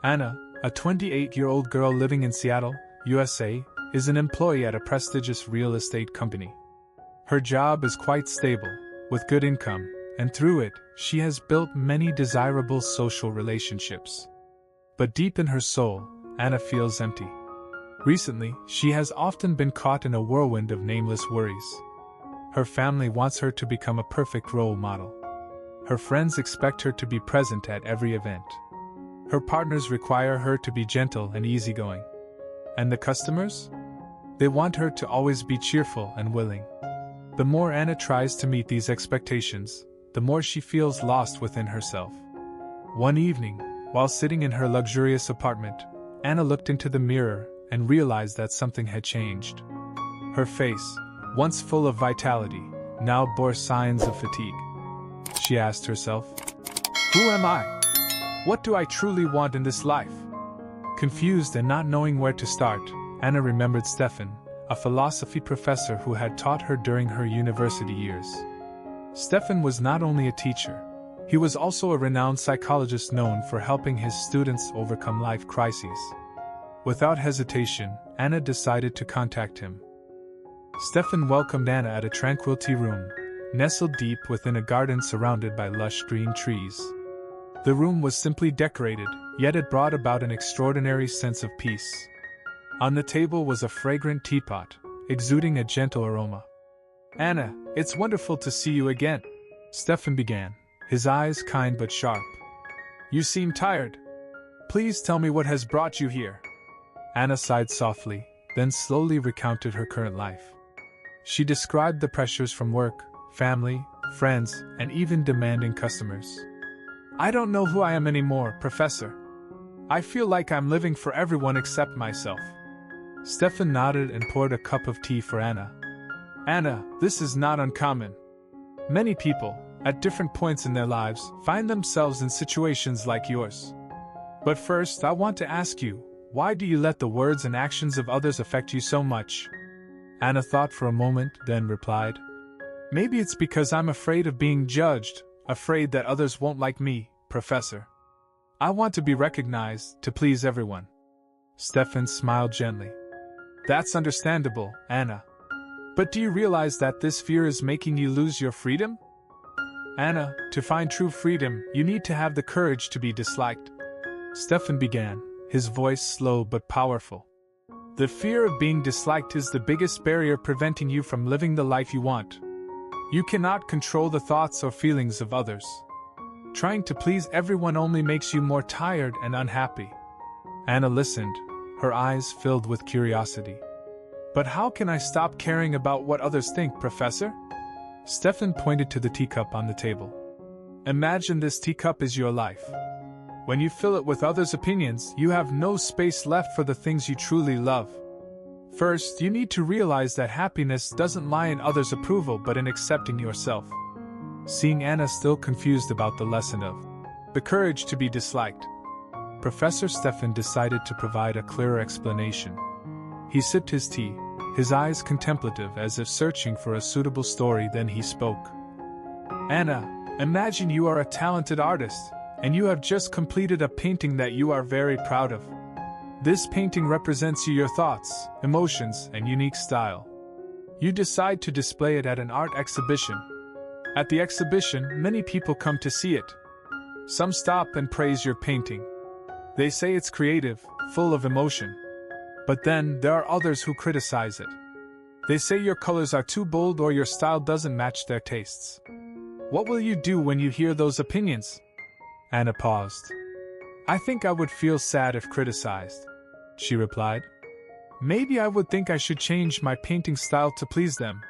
Anna, a 28-year-old girl living in Seattle, USA, is an employee at a prestigious real estate company. Her job is quite stable, with good income, and through it, she has built many desirable social relationships. But deep in her soul, Anna feels empty. Recently, she has often been caught in a whirlwind of nameless worries. Her family wants her to become a perfect role model. Her friends expect her to be present at every event. Her partners require her to be gentle and easygoing. And the customers? They want her to always be cheerful and willing. The more Anna tries to meet these expectations, the more she feels lost within herself. One evening, while sitting in her luxurious apartment, Anna looked into the mirror and realized that something had changed. Her face, once full of vitality, now bore signs of fatigue. She asked herself, "Who am I? What do I truly want in this life?" Confused and not knowing where to start, Anna remembered Steffan, a philosophy professor who had taught her during her university years. Steffan was not only a teacher, he was also a renowned psychologist known for helping his students overcome life crises. Without hesitation, Anna decided to contact him. Steffan welcomed Anna at a tranquil tea room, nestled deep within a garden surrounded by lush green trees. The room was simply decorated, yet it brought about an extraordinary sense of peace. On the table was a fragrant teapot, exuding a gentle aroma. "Anna, it's wonderful to see you again," Steffan began, his eyes kind but sharp. "You seem tired. Please tell me what has brought you here." Anna sighed softly, then slowly recounted her current life. She described the pressures from work, family, friends, and even demanding customers. "I don't know who I am anymore, Professor. I feel like I'm living for everyone except myself." Steffan nodded and poured a cup of tea for Anna. "Anna, this is not uncommon. Many people, at different points in their lives, find themselves in situations like yours. But first, I want to ask you, why do you let the words and actions of others affect you so much?" Anna thought for a moment, then replied, "Maybe it's because I'm afraid of being judged, afraid that others won't like me, Professor. I want to be recognized, to please everyone." Steffan smiled gently. "That's understandable, Anna. But do you realize that this fear is making you lose your freedom? Anna, to find true freedom, you need to have the courage to be disliked." Steffan began, his voice slow but powerful. "The fear of being disliked is the biggest barrier preventing you from living the life you want. You cannot control the thoughts or feelings of others. Trying to please everyone only makes you more tired and unhappy." Anna listened, her eyes filled with curiosity. "But how can I stop caring about what others think, Professor?" Steffan pointed to the teacup on the table. "Imagine this teacup is your life. When you fill it with others' opinions, you have no space left for the things you truly love. First, you need to realize that happiness doesn't lie in others' approval but in accepting yourself." Seeing Anna still confused about the lesson of the courage to be disliked, Professor Steffan decided to provide a clearer explanation. He sipped his tea, his eyes contemplative as if searching for a suitable story, then he spoke. "Anna, imagine you are a talented artist, and you have just completed a painting that you are very proud of. This painting represents your thoughts, emotions, and unique style. You decide to display it at an art exhibition. At the exhibition, many people come to see it. Some stop and praise your painting. They say it's creative, full of emotion. But then, there are others who criticize it. They say your colors are too bold or your style doesn't match their tastes. What will you do when you hear those opinions?" Anna paused. "I think I would feel sad if criticized," she replied. "Maybe I would think I should change my painting style to please them."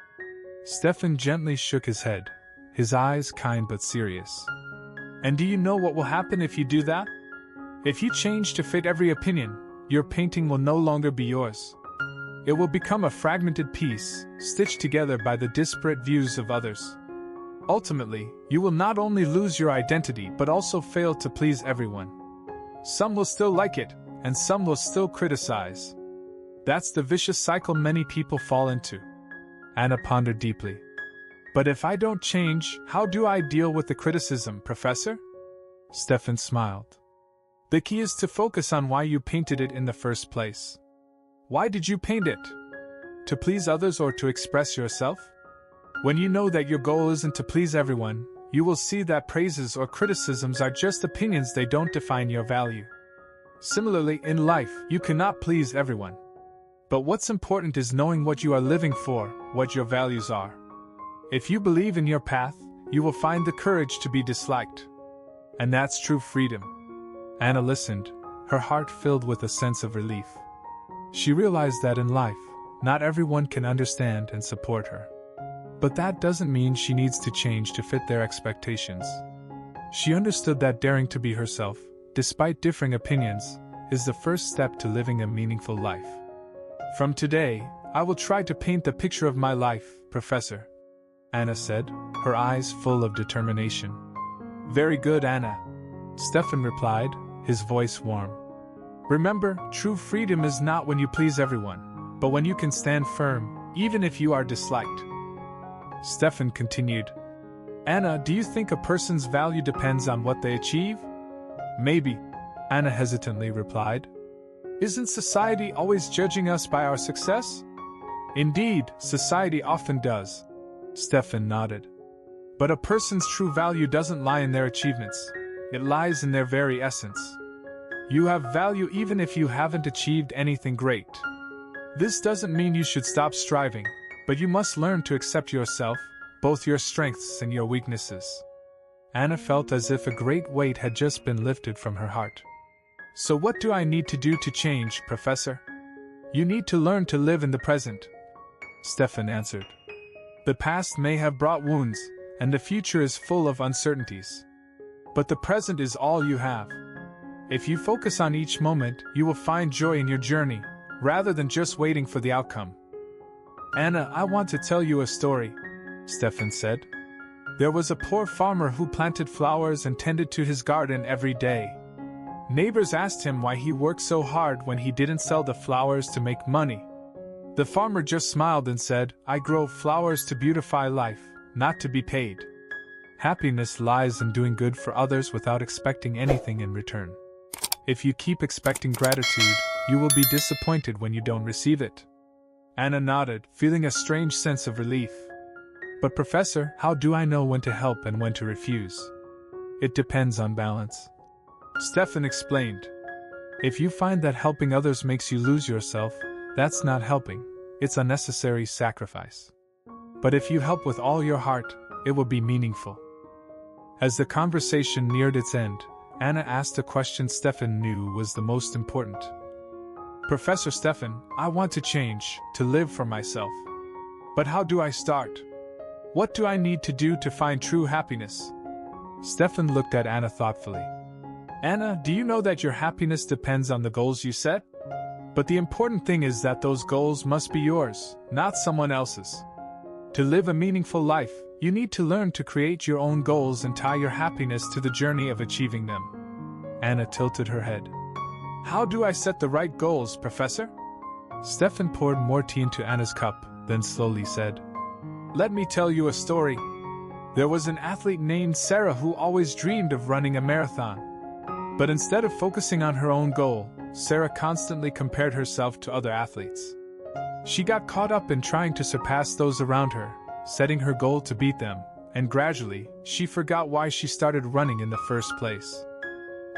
Steffan gently shook his head, his eyes kind but serious. "And do you know what will happen if you do that? If you change to fit every opinion, your painting will no longer be yours. It will become a fragmented piece, stitched together by the disparate views of others. Ultimately, you will not only lose your identity but also fail to please everyone. Some will still like it, and some will still criticize. That's the vicious cycle many people fall into." Anna pondered deeply. "But if I don't change, how do I deal with the criticism, Professor?" Steffan smiled. The key is to focus on why you painted it in the first place. Why did you paint it? To please others or to express yourself? When you know that your goal isn't to please everyone, you will see that praises or criticisms are just opinions, they don't define your value. Similarly, in life, you cannot please everyone. But what's important is knowing what you are living for, what your values are. If you believe in your path, you will find the courage to be disliked. And that's true freedom. Anna listened, her heart filled with a sense of relief. She realized that in life, not everyone can understand and support her. But that doesn't mean she needs to change to fit their expectations. She understood that daring to be herself, despite differing opinions, is the first step to living a meaningful life. From today, I will try to paint the picture of my life, Professor, Anna said, her eyes full of determination. Very good, Anna, Steffan replied, his voice warm. Remember, true freedom is not when you please everyone, but when you can stand firm, even if you are disliked. Steffan continued, Anna, do you think a person's value depends on what they achieve? Maybe, Anna hesitantly replied. Isn't society always judging us by our success? Indeed, society often does, Steffan nodded. But a person's true value doesn't lie in their achievements, it lies in their very essence. You have value even if you haven't achieved anything great. This doesn't mean you should stop striving, but you must learn to accept yourself, both your strengths and your weaknesses. Anna felt as if a great weight had just been lifted from her heart. So what do I need to do to change, Professor? You need to learn to live in the present, Steffan answered. The past may have brought wounds, and the future is full of uncertainties. But the present is all you have. If you focus on each moment, you will find joy in your journey, rather than just waiting for the outcome. Anna, I want to tell you a story, Steffan said. There was a poor farmer who planted flowers and tended to his garden every day. Neighbors asked him why he worked so hard when he didn't sell the flowers to make money. The farmer just smiled and said, I grow flowers to beautify life, not to be paid. Happiness lies in doing good for others without expecting anything in return. If you keep expecting gratitude, you will be disappointed when you don't receive it. Anna nodded, feeling a strange sense of relief. But Professor, how do I know when to help and when to refuse? It depends on balance. Steffan explained. If you find that helping others makes you lose yourself, that's not helping, it's unnecessary sacrifice. But if you help with all your heart, it will be meaningful. As the conversation neared its end, Anna asked a question Steffan knew was the most important. Professor Steffan, I want to change, to live for myself. But how do I start? What do I need to do to find true happiness? Steffan looked at Anna thoughtfully. Anna, do you know that your happiness depends on the goals you set? But the important thing is that those goals must be yours, not someone else's. To live a meaningful life, you need to learn to create your own goals and tie your happiness to the journey of achieving them. Anna tilted her head. How do I set the right goals, Professor? Steffan poured more tea into Anna's cup, then slowly said, Let me tell you a story. There was an athlete named Sarah who always dreamed of running a marathon. But instead of focusing on her own goal, Sarah constantly compared herself to other athletes. She got caught up in trying to surpass those around her, setting her goal to beat them, and gradually, she forgot why she started running in the first place.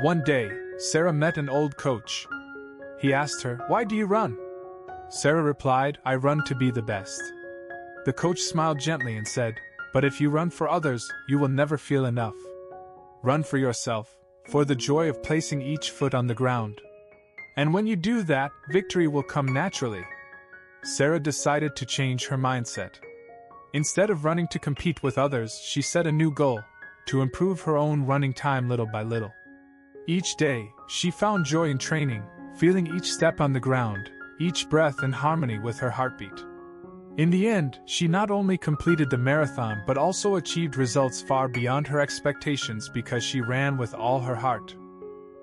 One day, Sarah met an old coach. He asked her, Why do you run? Sarah replied, I run to be the best. The coach smiled gently and said, But if you run for others, you will never feel enough. Run for yourself, for the joy of placing each foot on the ground. And when you do that, victory will come naturally. Sarah decided to change her mindset. Instead of running to compete with others, she set a new goal, to improve her own running time little by little. Each day, she found joy in training, feeling each step on the ground, each breath in harmony with her heartbeat. In the end, she not only completed the marathon but also achieved results far beyond her expectations because she ran with all her heart.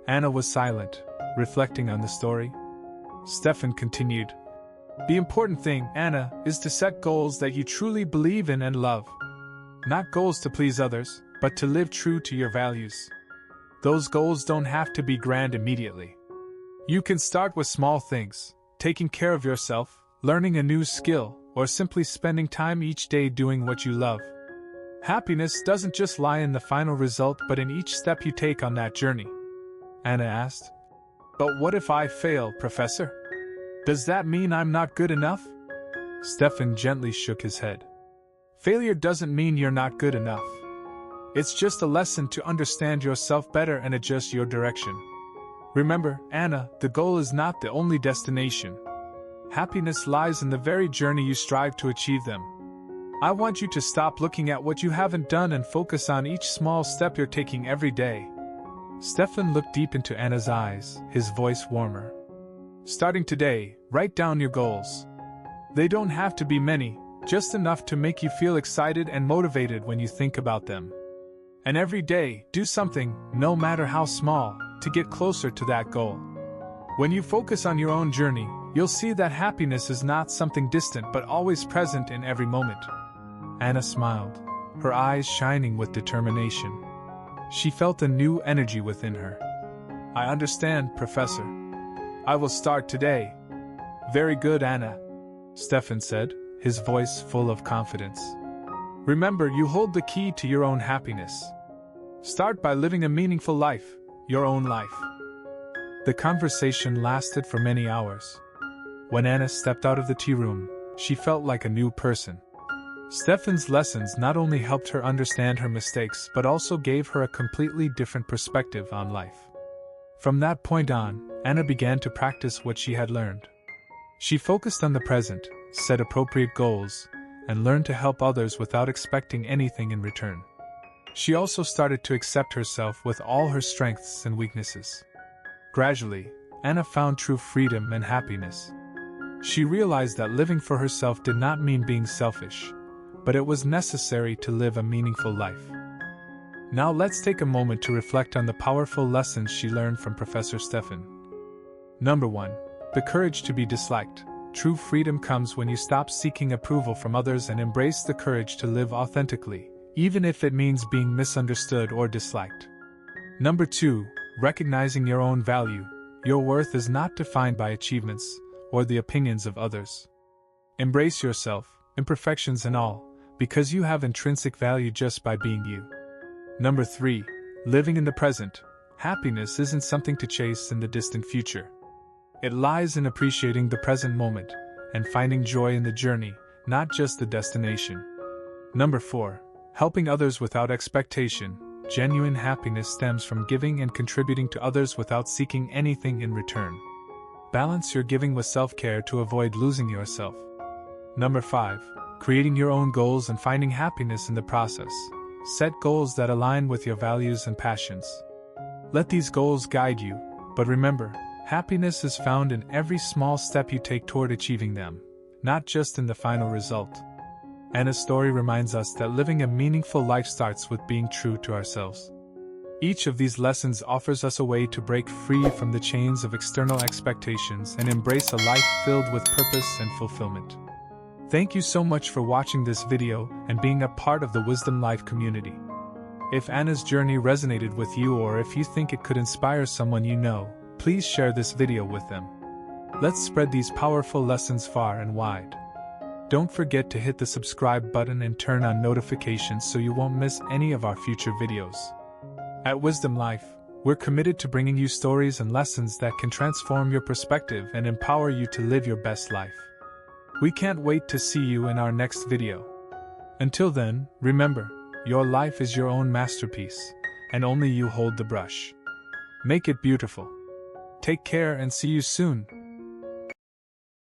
Anna was silent, reflecting on the story. Steffan continued. The important thing, Anna, is to set goals that you truly believe in and love. Not goals to please others, but to live true to your values. those goals don't have to be grand immediately. You can start with small things, taking care of yourself, learning a new skill, or simply spending time each day doing what you love. Happiness doesn't just lie in the final result but in each step you take on that journey. Anna asked. But what if I fail, Professor? Does that mean I'm not good enough? Steffan gently shook his head. Failure doesn't mean you're not good enough. It's just a lesson to understand yourself better and adjust your direction. Remember, Anna, the goal is not the only destination. Happiness lies in the very journey you strive to achieve them. I want you to stop looking at what you haven't done and focus on each small step you're taking every day. Steffan looked deep into Anna's eyes, his voice warmer. Starting today, write down your goals. They don't have to be many, just enough to make you feel excited and motivated when you think about them. And every day, do something, no matter how small, to get closer to that goal. When you focus on your own journey, you'll see that happiness is not something distant but always present in every moment. Anna smiled, her eyes shining with determination. She felt a new energy within her. I understand, Professor. I will start today. Very good, Anna, Steffan said, his voice full of confidence. Remember, you hold the key to your own happiness. Start by living a meaningful life, your own life. The conversation lasted for many hours. When Anna stepped out of the tea room, she felt like a new person. Steffan's lessons not only helped her understand her mistakes but also gave her a completely different perspective on life. From that point on, Anna began to practice what she had learned. She focused on the present, set appropriate goals, and learned to help others without expecting anything in return. She also started to accept herself with all her strengths and weaknesses. Gradually, Anna found true freedom and happiness. She realized that living for herself did not mean being selfish, but it was necessary to live a meaningful life. Now let's take a moment to reflect on the powerful lessons she learned from Professor Steffan. Number 1. The courage to be disliked. True freedom comes when you stop seeking approval from others and embrace the courage to live authentically, even if it means being misunderstood or disliked. Number 2. Recognizing your own value. Your worth is not defined by achievements or the opinions of others. Embrace yourself, imperfections and all, because you have intrinsic value just by being you. Number 3. Living in the present. Happiness isn't something to chase in the distant future. It lies in appreciating the present moment and finding joy in the journey, not just the destination. Number 4. Helping others without expectation. Genuine happiness stems from giving and contributing to others without seeking anything in return. Balance your giving with self-care to avoid losing yourself. Number 5. Creating your own goals and finding happiness in the process. Set goals that align with your values and passions. Let these goals guide you, but remember, happiness is found in every small step you take toward achieving them, not just in the final result. Anna's story reminds us that living a meaningful life starts with being true to ourselves. Each of these lessons offers us a way to break free from the chains of external expectations and embrace a life filled with purpose and fulfillment. Thank you so much for watching this video and being a part of the Wisdom Life community. If Anna's journey resonated with you or if you think it could inspire someone you know, please share this video with them. Let's spread these powerful lessons far and wide. Don't forget to hit the subscribe button and turn on notifications so you won't miss any of our future videos. At Wisdom Life, we're committed to bringing you stories and lessons that can transform your perspective and empower you to live your best life. We can't wait to see you in our next video. Until then, remember, your life is your own masterpiece, and only you hold the brush. Make it beautiful. Take care and see you soon.